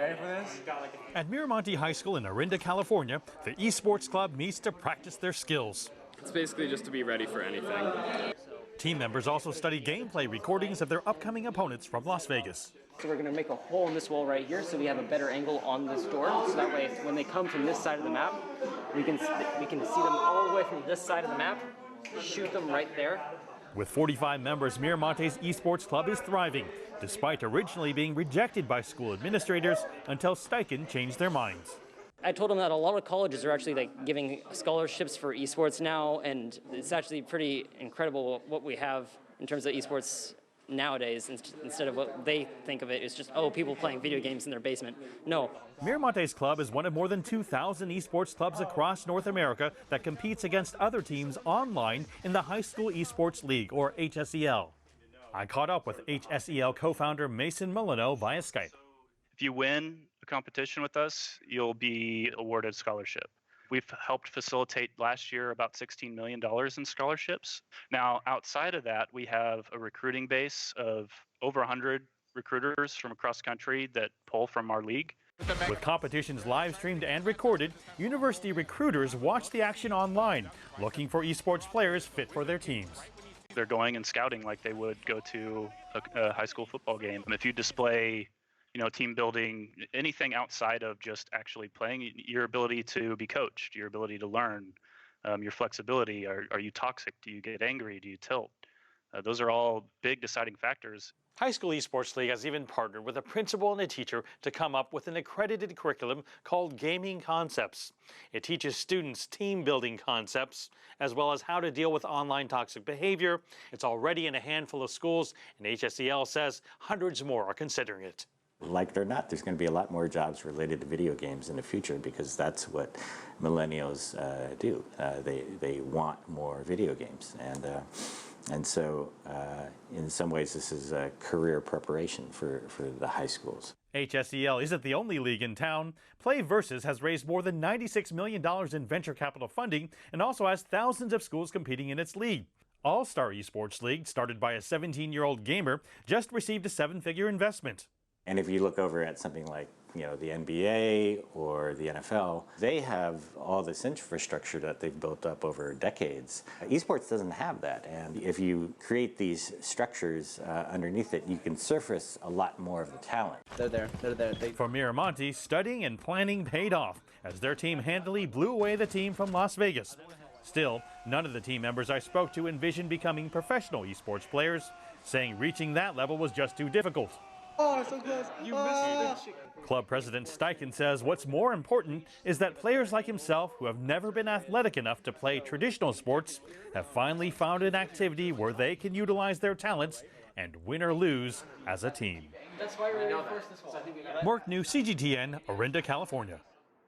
ready for this? At Miramonte High School in Orinda, California, the esports club meets to practice their skills. It's basically just to be ready for anything. Team members also study gameplay recordings of their upcoming opponents from Las Vegas. So we're going to make a hole in this wall right here so we have a better angle on this door. So that way when they come from this side of the map, we can see them all the way from this side of the map, shoot them right there. With 45 members, Miramonte's esports club is thriving, despite originally being rejected by school administrators until Steichen changed their minds. I told them that a lot of colleges are actually giving scholarships for esports now, and it's actually pretty incredible what we have in terms of esports nowadays. Instead of what they think of it, it's just, oh, people playing video games in their basement. No. Miramonte's club is one of more than 2,000 esports clubs across North America that competes against other teams online in the High School Esports League, or HSEL. I caught up with HSEL co-founder Mason Milano via Skype. If you win a competition with us, you'll be awarded a scholarship. We've helped facilitate last year about $16 million in scholarships. Now, outside of that, we have a recruiting base of over 100 recruiters from across the country that pull from our league. With competitions live streamed and recorded, university recruiters watch the action online, looking for esports players fit for their teams. They're going and scouting like they would go to a high school football game. And if you display team building, anything outside of just actually playing, your ability to be coached, your ability to learn, your flexibility, are you toxic? Do you get angry? Do you tilt? Those are all big deciding factors. High School Esports League has even partnered with a principal and a teacher to come up with an accredited curriculum called Gaming Concepts. It teaches students team building concepts, as well as how to deal with online toxic behavior. It's already in a handful of schools, and HSEL says hundreds more are considering it. Like it or not, there's going to be a lot more jobs related to video games in the future because that's what millennials do. They want more video games, and so in some ways this is a career preparation for the high schools. HSEL isn't the only league in town. Play Versus has raised more than $96 million in venture capital funding and also has thousands of schools competing in its league. All-Star Esports League, started by a 17-year-old gamer, just received a 7-figure investment. And if you look over at something like, the NBA or the NFL, they have all this infrastructure that they've built up over decades. Esports doesn't have that. And if you create these structures underneath it, you can surface a lot more of the talent. They're there. For Miramonte, studying and planning paid off as their team handily blew away the team from Las Vegas. Still, none of the team members I spoke to envisioned becoming professional esports players, saying reaching that level was just too difficult. Oh, so close. You missed it. Club President Steichen says what's more important is that players like himself who have never been athletic enough to play traditional sports have finally found an activity where they can utilize their talents and win or lose as a team. That's why we're reinforced this wall. Mark New, CGTN, Orinda, California.